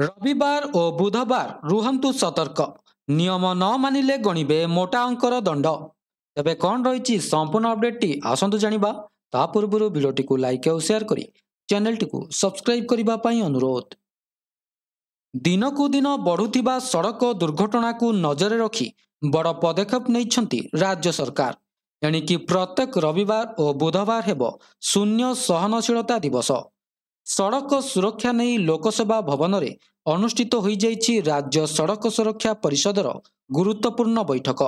रविवार और बुधवार रुहंतु सतर्क। नियम न मानिले गणिबे मोटा अंकर दंड। तेबे कौन रही संपूर्ण अपडेट आसतु जानिबा। ता पूर्व भिडियोटी को लाइक और शेयर करी चैनल को सब्सक्राइब करबा पई अनुरोध। दिनकू दिन बढ़ुथिबा सड़क दुर्घटना को नजर रखी बड़ पदक्षेप नैछंती राज्य सरकार। एणिकी प्रत्येक रविवार और बुधवार हेब शून्य सहनशीलता दिवस। सड़क सुरक्षा नहीं लोकसेवा भवन में अनुष्ठित हो जाइछि राज्य सड़क सुरक्षा परिषदर गुरुत्वपूर्ण बैठक।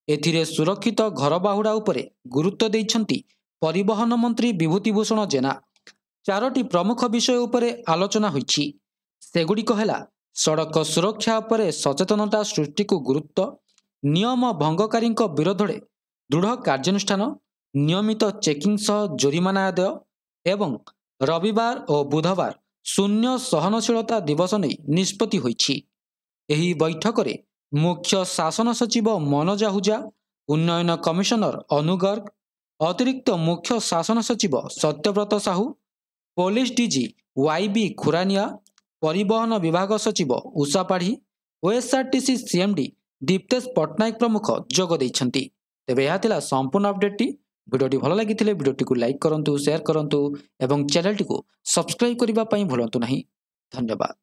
एथिरे सुरक्षित घर बाहुड़ा उपरे गुरुत्व देइछंती परिवहन मंत्री विभूतिभूषण जेना। चारोटी प्रमुख विषय उपरे आलोचना होइछि। सेगुड़िक है सड़क सुरक्षा उपरे सचेतनता सृष्टि को गुरुत्व, नियम भंगकारी विरोध में दृढ़ कार्यानुष्ठान, नियमित चेकिंग सह जोरिमाना आदाय एवं रविवार और बुधवार शून्य सहनशीलता दिवस नहीं निष्पत्ति होइछि। एही बैठक में मुख्य शासन सचिव मनोज आहूजा, उन्नयन कमिशनर अनु गर्ग, अतिरिक्त मुख्य शासन सचिव Satyabrata Sahu, police DG YB Khurania, परिवहन विभाग सचिव उषा पाढ़ी, ओएसआरटीसी सीएमडी दीप्तेश पट्टनायक प्रमुख जोग दैछंती। तेबे यह थिला संपूर्ण अपडेट। भिडियोटी भल लगी भिडियोटी को लाइक करंतु, शेयर करंतु एवं चैनल को सब्सक्राइब करबा पई भूलंतु नहीं। धन्यवाद।